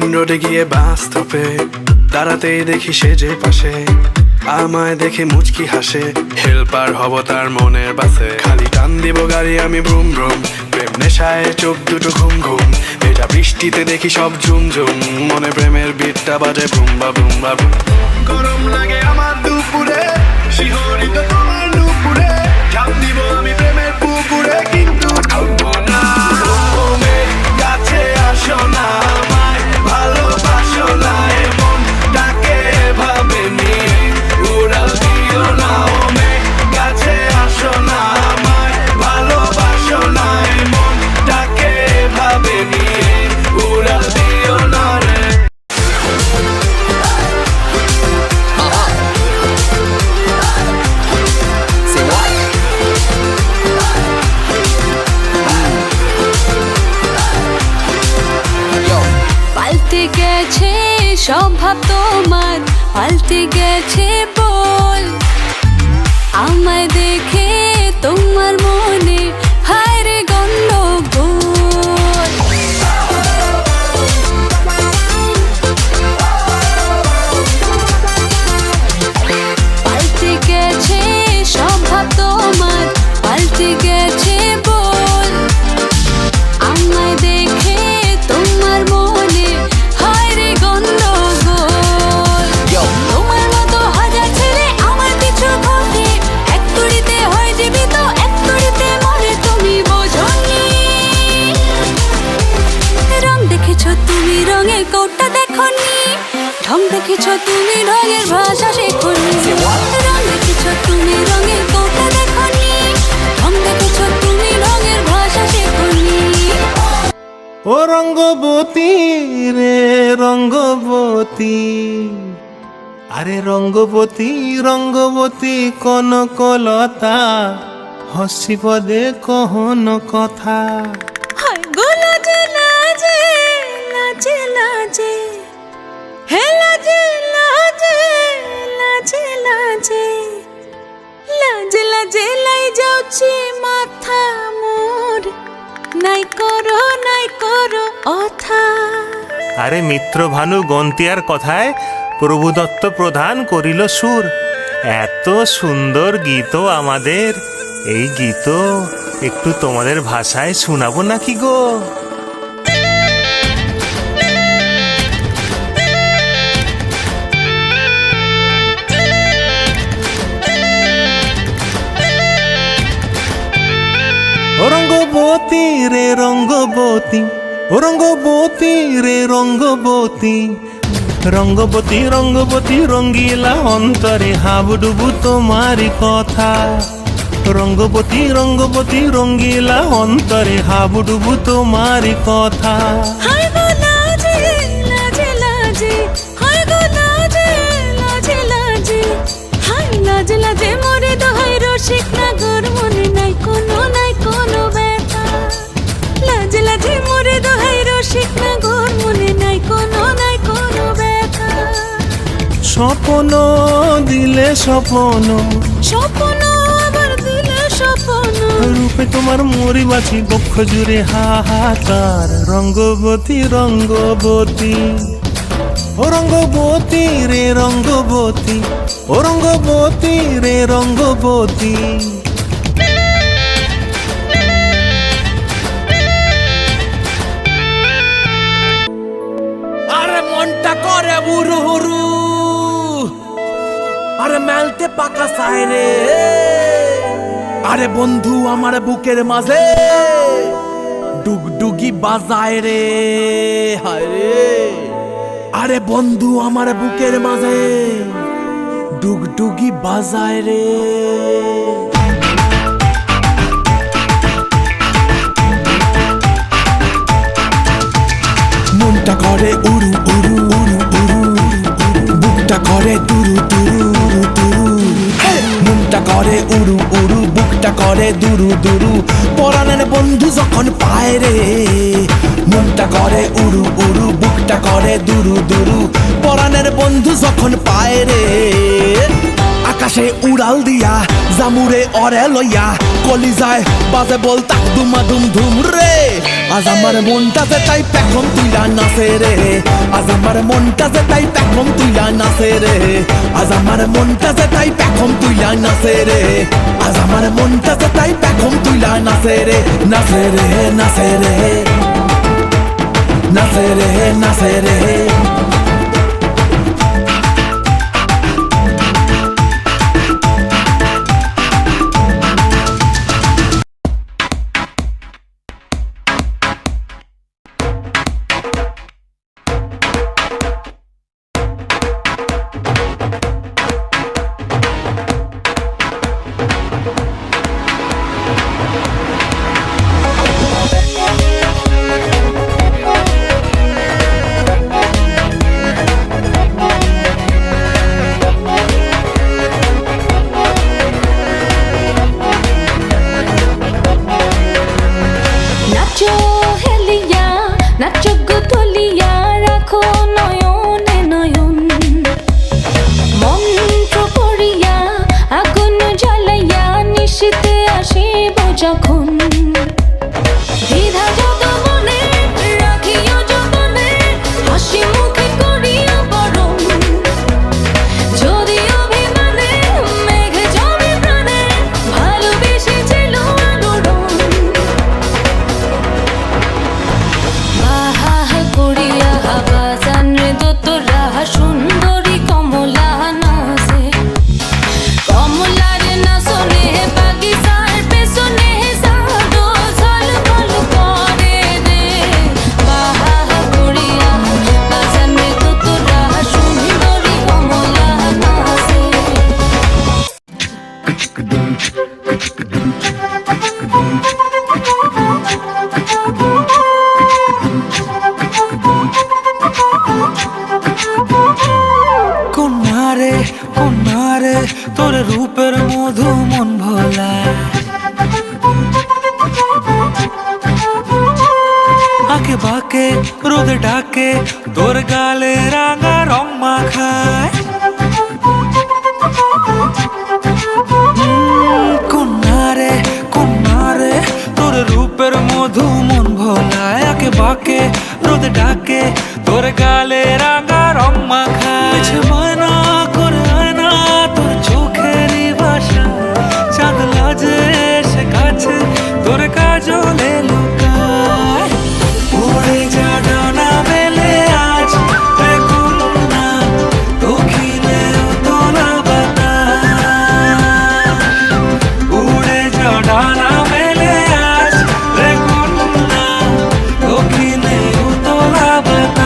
Main রোডে গিয়ে বাস স্টপে দাঁড়াতেই দেখি সে যে পাশে আমায় দেখে মুচকি হাসে। হেল্পার হব তার মনের বাসে, খালি টান দিব গাড়ি আমি ব্রুম ব্রুম। প্রেম নেশায় চোখ দুটো ঘুম ঘুম, এটা বৃষ্টিতে দেখি সব ঝুম ঝুম। মনে প্রেমের বিটটা বাজে বুম্বা বুম্বা বুম। গরম লাগে আমার দুপুরে, শিহরিত তোমার নুপুরে, ঝাঁপ দিব আমি প্রেমের পুকুরে, কিন্তু ডুববো না। তুমি কাছে আসো না, আমায় ভালোবাসো না, এমন ডাকে ভাবে নিয়ে উড়াল দিও না। ওমে কাছে আসো না, আমায় ভালোবাসো না, এমন ডাকে ভাবে নিয়ে উড়াল দিও না রে। পাল্টে গেছে স্বভাব তোমার, পাল্টে গেছে বল। আমায় দেখে তোমার মনে হায় রে গন্ডগোল। পাল্টে গেছে স্বভাব তোমার, পাল্টে গেছে বল। আমায় দেখে তোমার মনে হায় রে গন্ডগোল। তোমার মতো হাজার ছেলে আমার পিছু ঘটে, এক তুড়িতে হয় জীবিত, এক তুড়িতে মরে, তুমি বোঝনি। রং দেখেছো তুমি, রঙের কোটটা দেখোনি। ঢং দেখেছো তুমি, ঢঙের ভাষা শেখোনি। রং দেখেছো তুমি, রঙের কোটটা দেখোনি। ঢং দেখেছো তুমি, ঢঙের ভাষা শেখোনি। ও রঙ্গবতী রে রঙ্গবতী, আরে রঙ্গবতী রঙ্গবতী কনকলতা, হসি পদে কহন কথা। হায় গো লাজে লাজে, লাজে লাজে, হে লাজে লাজে, লাজে লাজে, লাজে লাজে লাই যাଉଛି মাথা মোর, নাই করো অথা। আরে মিত্র ভানু গন্তিয়ার কথায় প্রভু দত্ত প্রধান করিল সুর। এত সুন্দর গীত আমাদের, এই গীত একটু তোমাদের ভাষায় শোনাবো নাকি গো? ও রঙ্গবতী রে রঙ্গবতী, ও রঙ্গবতী রে রঙ্গবতী, রঙ্গবতী রঙ্গবতী রঙ্গিলা অন্তরে হাবুডুবু তোমারি কথা। রঙ্গবতী রঙ্গবতী রঙ্গিলা অন্তরে হাবুডুবু তোমারি কথা। হায় গো লাজে লাজে লাজে, হায় গো লাজে লাজে লাজে, হায় লাজে লাজে মোরে দোহাই রসিক নাগর, মনে নাই কোনো ব্যথা। লাজে লাজে মোরে দোহাই রসিক নাগর, মনে নাই কোনো ব্যথা। স্বপ্ন দিলে স্বপ্ন, স্বপ্ন আবার দিলে স্বপ্ন, রূপে তোমার মরি বাছি বক্ষ জুড়ে হাহাকার। রঙ্গবতী রঙ্গবতী, ও রঙ্গবতী রে রঙ্গবতী, ও রঙ্গবতী রে রঙ্গবতী। আরে মনটা করে বুরু হুরু, আরে মেলতে পাকা সাইরে। আরে বন্ধু আমার বুকের মাঝে ডুগডুগি বাজায় রে, হায় রে। আরে বন্ধু আমার বুকের মাঝে ডুগডুগি বাজায় রে। মনটা করে উড়ু উড়ু উড়ু উড়ু, বুকটা করে দুরু দুরু উড়ু দুরু। মনটা করে উড়ু উড়ু, বুকটা করে দুরু দুরু, পরাণের বন্ধু যখন পায় রে। মনটা করে উড়ু উড়ু, বুকটা করে দুরু দুরু, পরাণের বন্ধু যখন পায় রে। আকাশে উড়াল দিয়া জামুরে অরে লইয়া, কলিজায় বাজে বল তাক দুমা দুম ধুম রে। আর আজ আমার মনটাতে তাই পেখম তুইলা নাচে রে, আজ আমার মনটাতে তাই পেখম তুইলা নাচে রে, আজ আমার মনটাতে তাই পেখম তুইলা নাচে রে, আজ আমার মনটাতে তাই পেখম তুইলা নাচে রে, নাচে রে নাচে রে নাচে রে নাচে রে। নাচো হেলিয়া নাচো গুতলিয়া রাখো নয়নে নয়ন, মন্ত্র পড়িয়া আগুন জ্বালাইয়া নিশীতে আসিব যখন, দ্বিধা যত মনে রাখিও যতনে হাসি মুখে করিও বরণ, যদি অভিমানে মেঘ জমে প্রাণে ভালোবেসেছিল আলোড়ন, বাহা করিয়া বাজান রে দোতরা সুন্দরী কমলা নাচে, কমলার নাচনে বাগিচার পেছনে সাদো ঝলমল করে রে, বাহা করিয়া বাজান রে দোতরা সুন্দরী কমলা নাচে। কন্যারে কন্যারে তোর রূপের মধু মন ভোলা, আঁকে বাঁকে রোদে ডাকে তোর গালে রাঙা রং মাখায়, কন্যারে কন্যারে তোর রূপের মধু মন ভোলায়, আঁকে বাঁকে রোদে ডাকে তোর গালে রাঙা রং মাখায়, ময়না করে আয়না তোর চোখেরই ভাষা, চাঁদ লাজে সে কাছে তোর কাজলে লুকায়, উড়ে যা ডানা মেলে আজ রে কন্যা দক্ষিণে তোলা বাতাস, উড়ে যা ডানা মেলে আজ রে কন্যা দক্ষিণে তোলা বাতাস।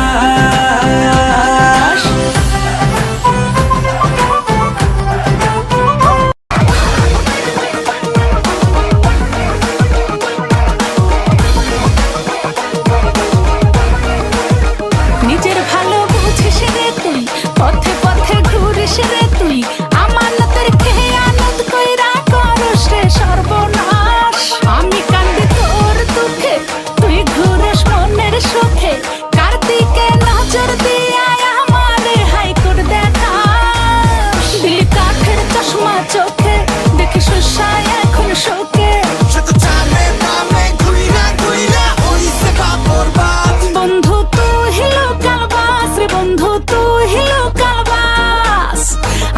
নিজের ভালো বুঝিস রে তুই, পথে পথে ঘুরিস রে তুই, আমানতের খেয়ানত কইরা করস রে সর্বনাশ, আমি কান্দি তোর দুঃখে তুই ঘুরস মনের সুখে, কার্তিকে নজর দিয়া আমারে হাইকোর্ট দেখাস, দিল কাঠের চশমা চোখে দেখি সুসায় এখন শোকে, বন্ধু তুই হিলো কালবাস রে, বন্ধু তুই হিলো কালবাস,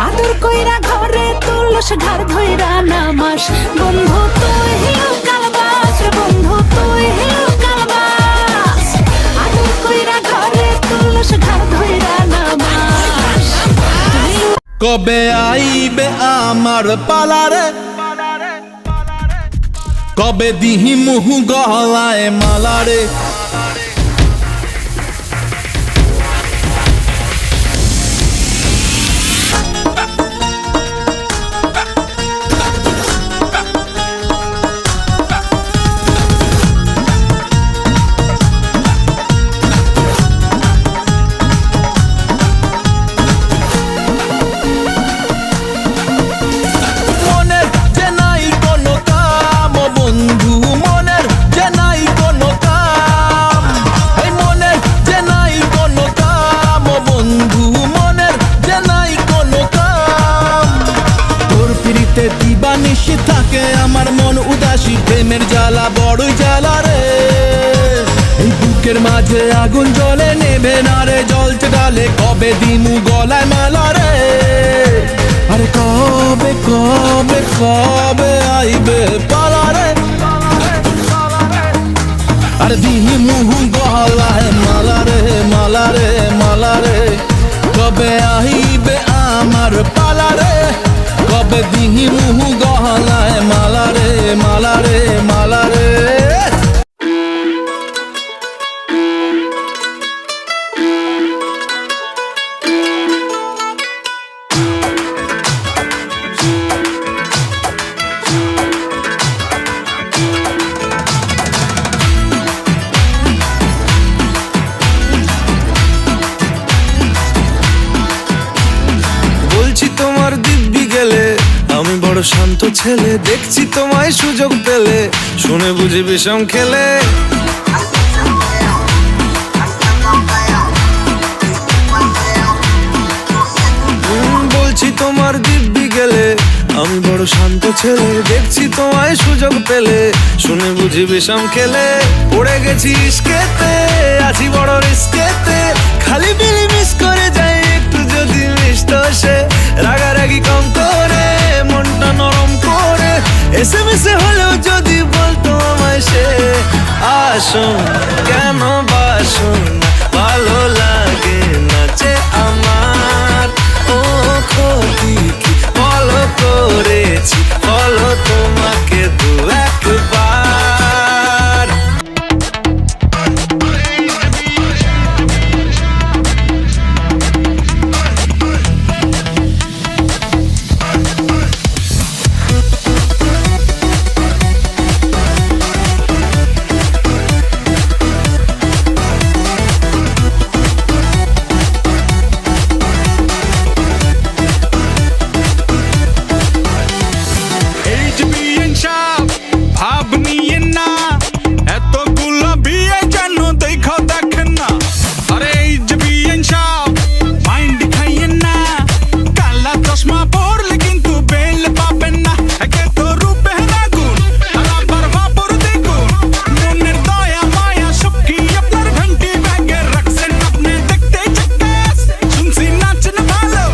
আদর কইরা ঘরে তুলস ঘর ধইরা নামাস, বন্ধু তুই হিলো কালবাস রে, বন্ধু তুই হিলো কালবাস, আদর কইরা ঘরে তুলস ঘর ধইরা নামাস। কবে আইবে আমার পালারে, কবে দিহি মুহু গলায় মালারে, মনের যে নাই কোনো কাম বন্ধু, মনের যে নাই কোনো কাম, বুকের মাঝে আগুন জ্বলে নেবে না রে, জল ডালে কবে দিমু গলায় মালা রে। আরে কবে কবে কবে আইবে পালা রে, আরে দিমু গলায় মালা রে মালা রে মালা রে। কবে আইবে আমার পালা রে, কবে দিমু গলায় মালা রে মালা রে মালা রে। বলছি তোমার দিব্যি গেলে আমি বড় শান্ত ছেলে, দেখছি তোমায় সুযোগ পেলে শুনে বুঝি বিষম খেলে। বলছি তোমার দিব্যি গেলে আমি বড় শান্ত ছেলে, দেখছি তোমায় সুযোগ পেলে শুনে বুঝি বিষম খেলে। পড়ে গেছি ইস্কেতে, আছি বড় রিস্কেতে, খালি বিলি মিস করে যাই একটু যদি মিষ্ট সে। রাগারাগি কম করে মনটা নরম করে, এসএমএসে হলেও যদি বলতো আমায় সে। আসুন কেন বাসুন ভালো লাগে নাচে আমার, ও ক্ষতি কি ফলো করেছি ফলো তোমাকে দু একবার। ভাব নিয়ে না এতগুলো বিয়ে যেন দেখা দেখেন না, আরে এই যে বিয়ে সব মাইন্ড খাইয়ে না, কালা চশমা পরলে কিন্তু বেল পাবেন না। একে তো রূপে রাগুন আর আবার বাপর দেখুন, মনের দয়া মায়া সব কি আপনার ঘন্টি ব্যাগে রাখছেন আপনি দেখতে চাক্কাস। শুনছি নাচেন ভালো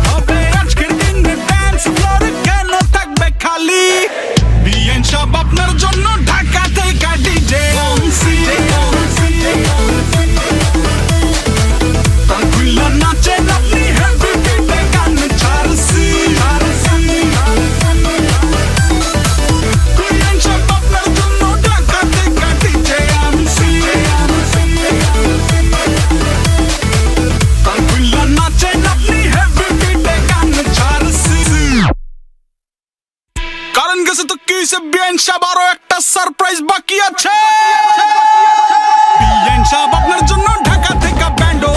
হবে আজকের দিনে, ড্যান্স ফ্লোরে কেন থাকবে খালি। বিয়েন সব আপনার জন্য ঢাকা থেকে ডিজে খুললো নাচেন আপনি হেভি বিটে গান ছাড়ছি। বিয়েন সব আপনার জন্য ঢাকা থেকে ডিজে আনছি, খুললো নাচেন আপনি হেভি বিটে গান ছাড়ছি। কারণ গেছে তো কি সে বিয়েন সাহেব আরো একটা সারপ্রাইজ বাকি আছে। বিয়েন সাহেব আপনার জন্য ঢাকা থেকে ব্যান্ডও